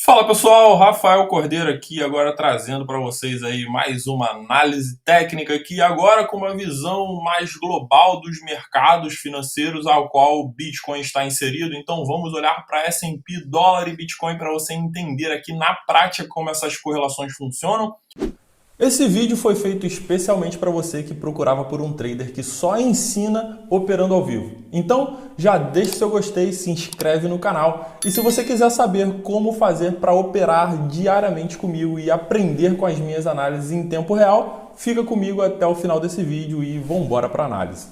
Fala pessoal, Rafael Cordeiro aqui, agora trazendo para vocês aí mais uma análise técnica aqui, agora com uma visão mais global dos mercados financeiros ao qual o Bitcoin está inserido. Então vamos olhar para S&P, dólar e Bitcoin para você entender aqui na prática como essas correlações funcionam. Esse vídeo foi feito especialmente para você que procurava por um trader que só ensina operando ao vivo. Então, já deixa seu gostei, se inscreve no canal e se você quiser saber como fazer para operar diariamente comigo e aprender com as minhas análises em tempo real, fica comigo até o final desse vídeo e vamos embora para a análise.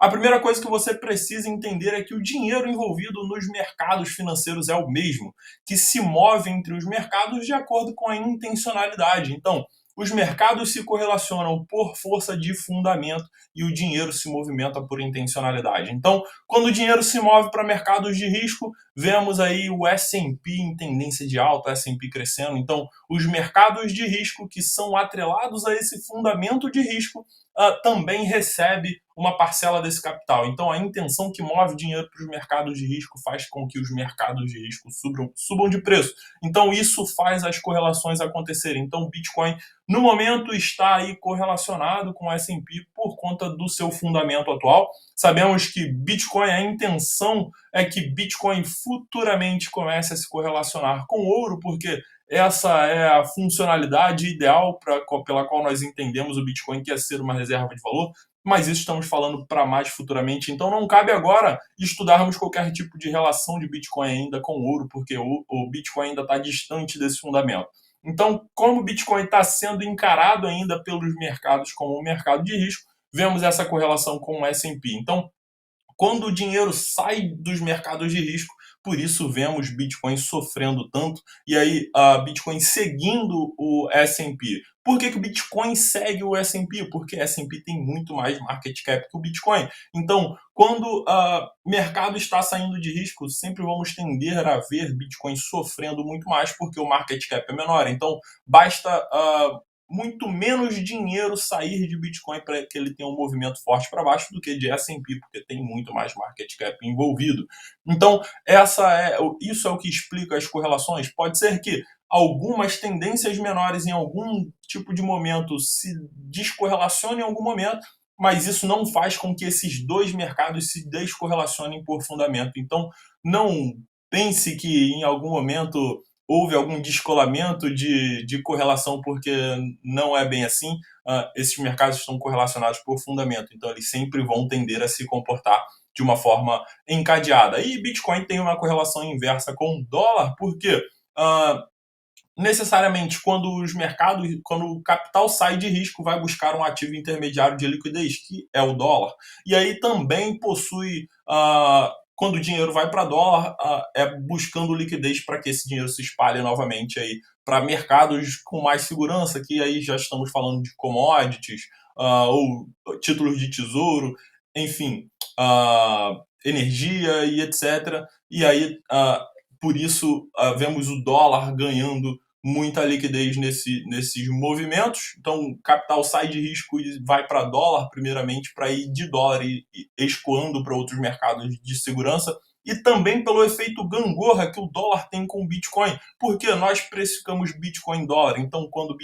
A primeira coisa que você precisa entender é que o dinheiro envolvido nos mercados financeiros é o mesmo, que se move entre os mercados de acordo com a intencionalidade. Então, os mercados se correlacionam por força de fundamento e o dinheiro se movimenta por intencionalidade. Então, quando o dinheiro se move para mercados de risco, vemos aí o S&P em tendência de alta, S&P crescendo. Então, os mercados de risco que são atrelados a esse fundamento de risco também recebe uma parcela desse capital. Então, a intenção que move dinheiro para os mercados de risco faz com que os mercados de risco subam de preço. Então, isso faz as correlações acontecerem. Então, o Bitcoin, no momento, está aí correlacionado com o S&P por conta do seu fundamento atual. Sabemos que Bitcoin, a intenção é que Bitcoin futuramente comece a se correlacionar com ouro, porque essa é a funcionalidade ideal pela qual nós entendemos o Bitcoin, que é ser uma reserva de valor, mas isso estamos falando para mais futuramente. Então não cabe agora estudarmos qualquer tipo de relação de Bitcoin ainda com ouro, porque o Bitcoin ainda está distante desse fundamento. Então, como o Bitcoin está sendo encarado ainda pelos mercados como um mercado de risco, vemos essa correlação com o S&P. Então, quando o dinheiro sai dos mercados de risco, por isso vemos Bitcoin sofrendo tanto, e aí a Bitcoin seguindo o S&P. Por que o Bitcoin segue o S&P? Porque o S&P tem muito mais market cap que o Bitcoin. Então, quando o mercado está saindo de risco, sempre vamos tender a ver Bitcoin sofrendo muito mais, porque o market cap é menor. Então, basta muito menos dinheiro sair de Bitcoin para que ele tenha um movimento forte para baixo do que de S&P, porque tem muito mais market cap envolvido. Então, isso é o que explica as correlações. Pode ser que algumas tendências menores em algum tipo de momento se descorrelacionem em algum momento, mas isso não faz com que esses dois mercados se descorrelacionem por fundamento. Então, não pense que em algum momento houve algum descolamento de correlação, porque não é bem assim. Esses mercados estão correlacionados por fundamento, então eles sempre vão tender a se comportar de uma forma encadeada. E Bitcoin tem uma correlação inversa com o dólar, porque necessariamente quando o capital sai de risco, vai buscar um ativo intermediário de liquidez, que é o dólar. E aí também possui quando o dinheiro vai para dólar, é buscando liquidez para que esse dinheiro se espalhe novamente aí para mercados com mais segurança, que aí já estamos falando de commodities, ou títulos de tesouro, enfim, energia e etc. E aí, por isso, vemos o dólar ganhando muita liquidez nesses movimentos. Então, o capital sai de risco e vai para dólar, primeiramente, para ir de dólar e escoando para outros mercados de segurança. E também pelo efeito gangorra que o dólar tem com o Bitcoin, porque nós precificamos Bitcoin em dólar. Então, quando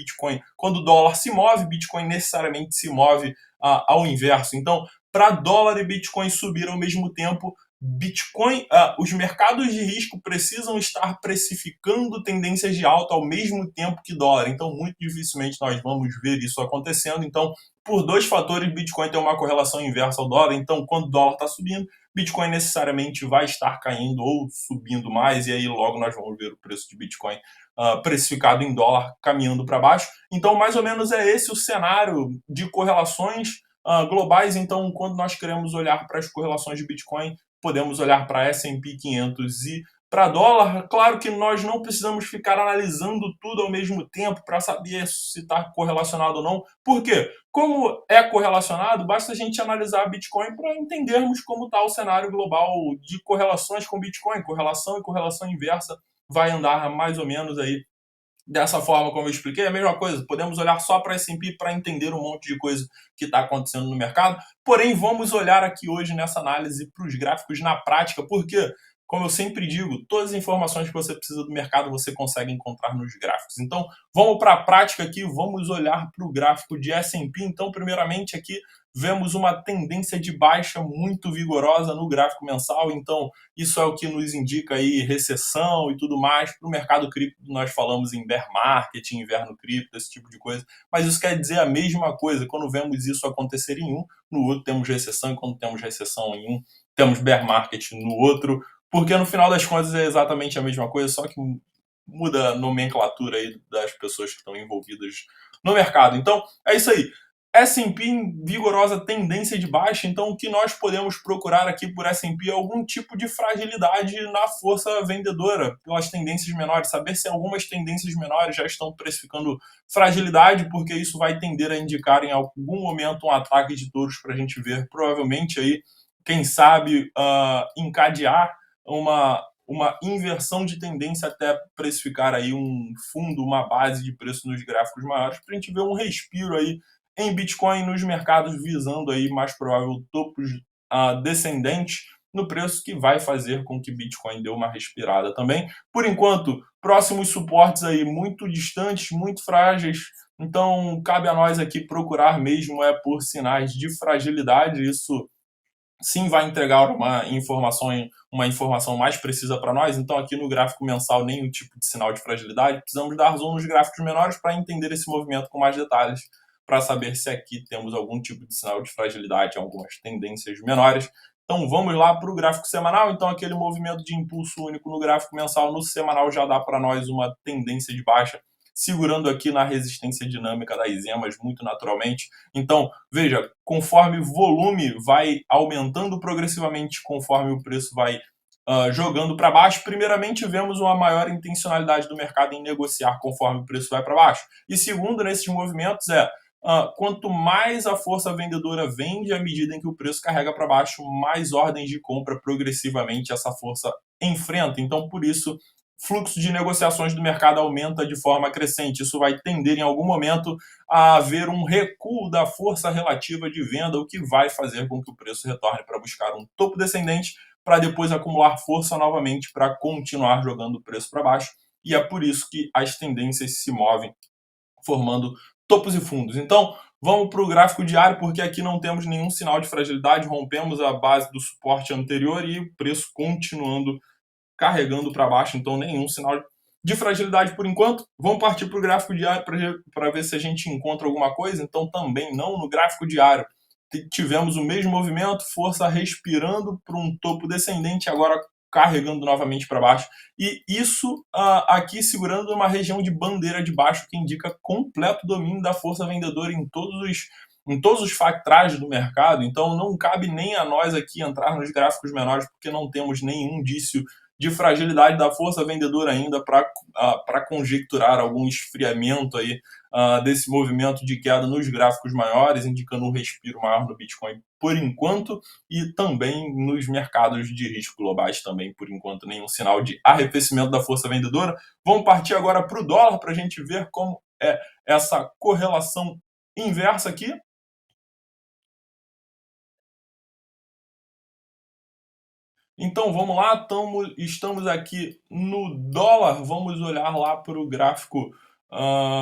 o dólar se move, Bitcoin necessariamente se move ao inverso. Então, para dólar e Bitcoin subir ao mesmo tempo, Bitcoin, os mercados de risco precisam estar precificando tendências de alta ao mesmo tempo que dólar. Então, muito dificilmente nós vamos ver isso acontecendo. Então, por dois fatores, Bitcoin tem uma correlação inversa ao dólar. Então, quando o dólar está subindo, Bitcoin necessariamente vai estar caindo ou subindo mais. E aí, logo, nós vamos ver o preço de Bitcoin precificado em dólar caminhando para baixo. Então, mais ou menos é esse o cenário de correlações globais. Então, quando nós queremos olhar para as correlações de Bitcoin, podemos olhar para S&P 500 e para dólar. Claro que nós não precisamos ficar analisando tudo ao mesmo tempo para saber se está correlacionado ou não. Por quê? Como é correlacionado, basta a gente analisar Bitcoin para entendermos como está o cenário global de correlações com Bitcoin. Correlação e correlação inversa vai andar mais ou menos aí dessa forma como eu expliquei. A mesma coisa, podemos olhar só para S&P para entender um monte de coisa que está acontecendo no mercado, porém vamos olhar aqui hoje nessa análise para os gráficos na prática, porque como eu sempre digo, todas as informações que você precisa do mercado você consegue encontrar nos gráficos. Então, vamos para a prática aqui, vamos olhar para o gráfico de S&P. Então, primeiramente aqui, vemos uma tendência de baixa muito vigorosa no gráfico mensal. Então, isso é o que nos indica aí recessão e tudo mais. Para o mercado cripto, nós falamos em bear market, inverno cripto, esse tipo de coisa. Mas isso quer dizer a mesma coisa. Quando vemos isso acontecer em um, no outro temos recessão. E quando temos recessão em um, temos bear market no outro. Porque no final das contas é exatamente a mesma coisa, só que muda a nomenclatura aí das pessoas que estão envolvidas no mercado. Então, é isso aí. S&P em vigorosa tendência de baixa, então o que nós podemos procurar aqui por S&P é algum tipo de fragilidade na força vendedora, pelas tendências menores, saber se algumas tendências menores já estão precificando fragilidade, porque isso vai tender a indicar em algum momento um ataque de touros para a gente ver, provavelmente aí, quem sabe, encadear uma inversão de tendência até precificar aí um fundo, uma base de preço nos gráficos maiores, para a gente ver um respiro aí em Bitcoin nos mercados, visando aí mais provável topos descendentes no preço, que vai fazer com que Bitcoin dê uma respirada também. Por enquanto, próximos suportes aí muito distantes, muito frágeis, então cabe a nós aqui procurar mesmo por sinais de fragilidade. Isso sim vai entregar uma informação mais precisa para nós. Então, aqui no gráfico mensal, nenhum tipo de sinal de fragilidade. Precisamos dar zoom nos gráficos menores para entender esse movimento com mais detalhes, para saber se aqui temos algum tipo de sinal de fragilidade, algumas tendências menores. Então, vamos lá para o gráfico semanal. Então, aquele movimento de impulso único no gráfico mensal, no semanal já dá para nós uma tendência de baixa, segurando aqui na resistência dinâmica das emas muito naturalmente. Então, veja, conforme o volume vai aumentando progressivamente, conforme o preço vai jogando para baixo, primeiramente vemos uma maior intencionalidade do mercado em negociar conforme o preço vai para baixo. E segundo, nesses movimentos quanto mais a força vendedora vende, à medida em que o preço carrega para baixo, mais ordens de compra progressivamente essa força enfrenta. Então, por isso, fluxo de negociações do mercado aumenta de forma crescente. Isso vai tender em algum momento a haver um recuo da força relativa de venda, o que vai fazer com que o preço retorne para buscar um topo descendente, para depois acumular força novamente para continuar jogando o preço para baixo. E é por isso que as tendências se movem, formando topos e fundos. Então, vamos para o gráfico diário, porque aqui não temos nenhum sinal de fragilidade, rompemos a base do suporte anterior e o preço continuando carregando para baixo, então nenhum sinal de fragilidade por enquanto. Vamos partir para o gráfico diário para ver se a gente encontra alguma coisa. Então, também não no gráfico diário. Tivemos o mesmo movimento, força respirando para um topo descendente, agora carregando novamente para baixo. E isso aqui segurando uma região de bandeira de baixo, que indica completo domínio da força vendedora em todos os factrais do mercado. Então, não cabe nem a nós aqui entrar nos gráficos menores, porque não temos nenhum indício de fragilidade da força vendedora ainda para conjecturar algum esfriamento aí desse movimento de queda nos gráficos maiores, indicando um respiro maior no Bitcoin por enquanto, e também nos mercados de risco globais também, por enquanto, nenhum sinal de arrefecimento da força vendedora. Vamos partir agora para o dólar, para a gente ver como é essa correlação inversa aqui. Então vamos lá, estamos aqui no dólar, vamos olhar lá para o gráfico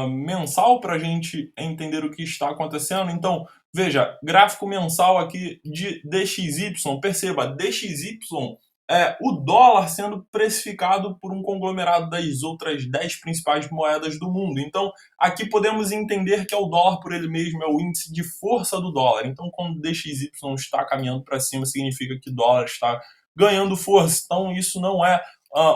mensal para a gente entender o que está acontecendo. Então, veja, gráfico mensal aqui de DXY, perceba, DXY é o dólar sendo precificado por um conglomerado das outras 10 principais moedas do mundo. Então, aqui podemos entender que é o dólar por ele mesmo, é o índice de força do dólar. Então, quando DXY está caminhando para cima, significa que o dólar está ganhando força. Então, isso não é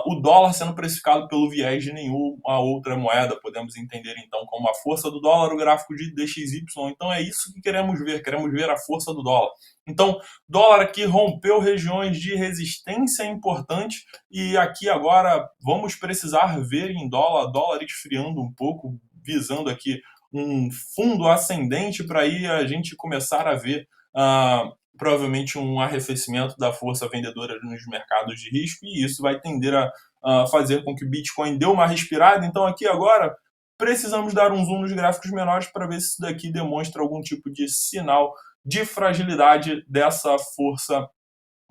o dólar sendo precificado pelo viés de nenhuma outra moeda. Podemos entender, então, como a força do dólar, o gráfico de DXY. Então, é isso que queremos ver a força do dólar. Então, dólar aqui rompeu regiões de resistência importante e aqui agora vamos precisar ver em dólar esfriando um pouco, visando aqui um fundo ascendente para aí a gente começar a ver provavelmente um arrefecimento da força vendedora nos mercados de risco, e isso vai tender a fazer com que o Bitcoin dê uma respirada. Então, aqui agora, precisamos dar um zoom nos gráficos menores para ver se isso daqui demonstra algum tipo de sinal de fragilidade dessa força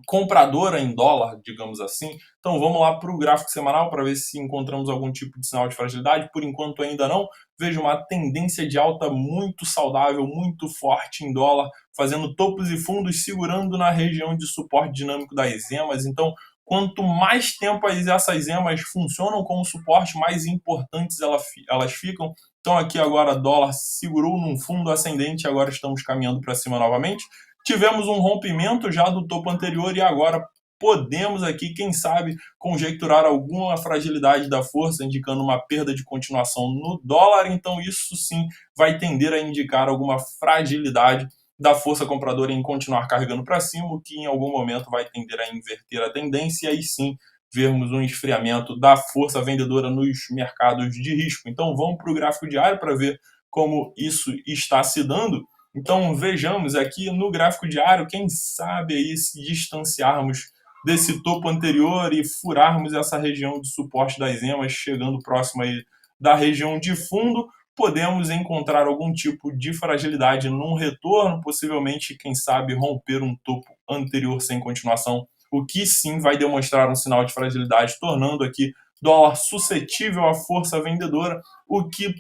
compradora em dólar, digamos assim. Então vamos lá para o gráfico semanal para ver se encontramos algum tipo de sinal de fragilidade. Por enquanto ainda não. Vejo uma tendência de alta muito saudável, muito forte em dólar, fazendo topos e fundos, segurando na região de suporte dinâmico das EMAs. Então, quanto mais tempo essas EMAs funcionam como suporte, mais importantes elas ficam. Então aqui agora dólar segurou num fundo ascendente, agora estamos caminhando para cima novamente. Tivemos um rompimento já do topo anterior e agora podemos aqui, quem sabe, conjecturar alguma fragilidade da força, indicando uma perda de continuação no dólar. Então isso sim vai tender a indicar alguma fragilidade da força compradora em continuar carregando para cima, o que em algum momento vai tender a inverter a tendência e aí sim vermos um esfriamento da força vendedora nos mercados de risco. Então vamos para o gráfico diário para ver como isso está se dando. Então vejamos aqui no gráfico diário, quem sabe aí se distanciarmos desse topo anterior e furarmos essa região de suporte das EMAs, chegando próximo aí da região de fundo, podemos encontrar algum tipo de fragilidade num retorno, possivelmente, quem sabe, romper um topo anterior sem continuação, o que sim vai demonstrar um sinal de fragilidade, tornando aqui dólar suscetível à força vendedora, o que,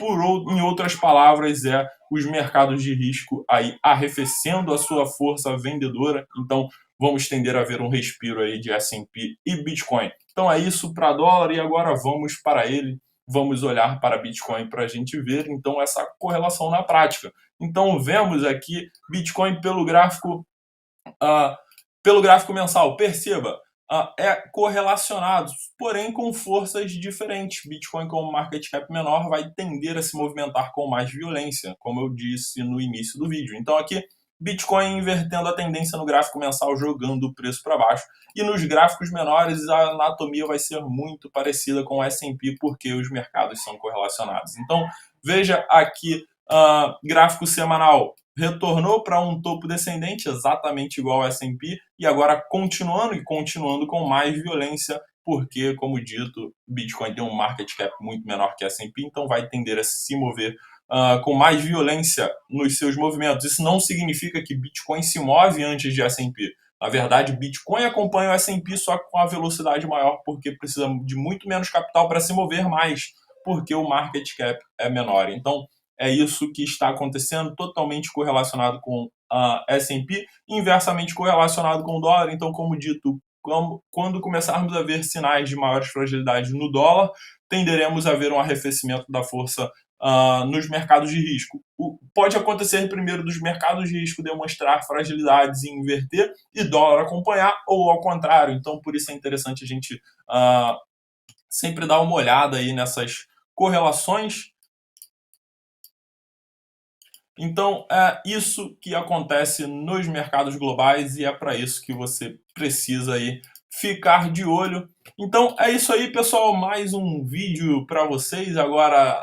em outras palavras, é os mercados de risco aí arrefecendo a sua força vendedora. Então, vamos tender a ver um respiro aí de S&P e Bitcoin. Então é isso para dólar e agora vamos para ele. Vamos olhar para Bitcoin para a gente ver, então, essa correlação na prática. Então, vemos aqui Bitcoin pelo gráfico mensal. Perceba, é correlacionado, porém com forças diferentes. Bitcoin, com market cap menor, vai tender a se movimentar com mais violência, como eu disse no início do vídeo. Então aqui, Bitcoin invertendo a tendência no gráfico mensal, jogando o preço para baixo. E nos gráficos menores, a anatomia vai ser muito parecida com o S&P, porque os mercados são correlacionados. Então, veja aqui, gráfico semanal, retornou para um topo descendente, exatamente igual ao S&P, e agora continuando com mais violência, porque, como dito, Bitcoin tem um market cap muito menor que S&P, então vai tender a se mover com mais violência nos seus movimentos. Isso não significa que Bitcoin se move antes de S&P. Na verdade, Bitcoin acompanha o S&P só com a velocidade maior, porque precisa de muito menos capital para se mover mais, porque o market cap é menor. Então, é isso que está acontecendo, totalmente correlacionado com a S&P, inversamente correlacionado com o dólar. Então, como dito, quando começarmos a ver sinais de maiores fragilidades no dólar, tenderemos a ver um arrefecimento da força nos mercados de risco. Pode acontecer primeiro dos mercados de risco demonstrar fragilidades e inverter, e dólar acompanhar, ou ao contrário. Então, por isso é interessante a gente sempre dar uma olhada aí nessas correlações. Então, é isso que acontece nos mercados globais e é para isso que você precisa aí ficar de olho. Então, é isso aí, pessoal. Mais um vídeo para vocês. Agora,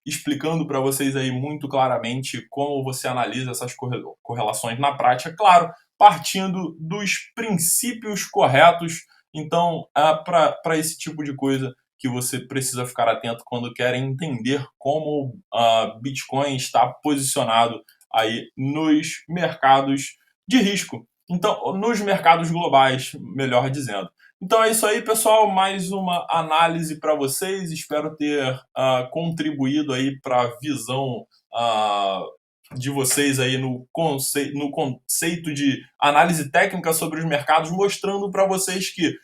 explicando para vocês aí muito claramente como você analisa essas correlações na prática. Claro, partindo dos princípios corretos. Então, para esse tipo de coisa que você precisa ficar atento quando quer entender como Bitcoin está posicionado aí nos mercados de risco. Então, nos mercados globais, melhor dizendo. Então é isso aí, pessoal. Mais uma análise para vocês. Espero ter contribuído aí para a visão de vocês aí no conceito de análise técnica sobre os mercados, mostrando para vocês que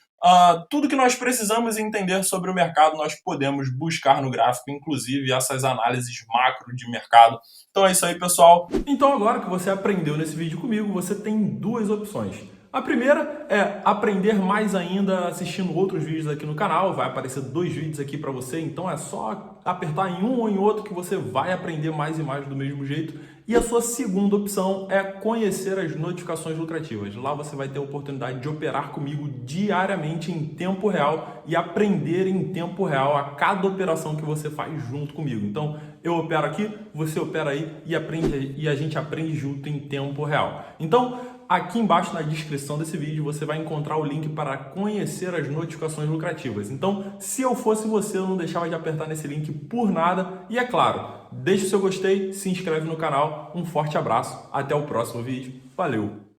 tudo que nós precisamos entender sobre o mercado, nós podemos buscar no gráfico, inclusive essas análises macro de mercado. Então é isso aí, pessoal. Então agora que você aprendeu nesse vídeo comigo, você tem duas opções. A primeira é aprender mais ainda assistindo outros vídeos aqui no canal. Vai aparecer 2 vídeos aqui para você, então é só apertar em um ou em outro que você vai aprender mais e mais do mesmo jeito. E a sua segunda opção é conhecer as notificações lucrativas. Lá você vai ter a oportunidade de operar comigo diariamente em tempo real e aprender em tempo real a cada operação que você faz junto comigo. Então, eu opero aqui, você opera aí e a gente aprende junto em tempo real. Então, aqui embaixo na descrição desse vídeo você vai encontrar o link para conhecer as notificações lucrativas. Então, se eu fosse você, eu não deixava de apertar nesse link por nada. E é claro, deixe o seu gostei, se inscreve no canal. Um forte abraço, até o próximo vídeo. Valeu!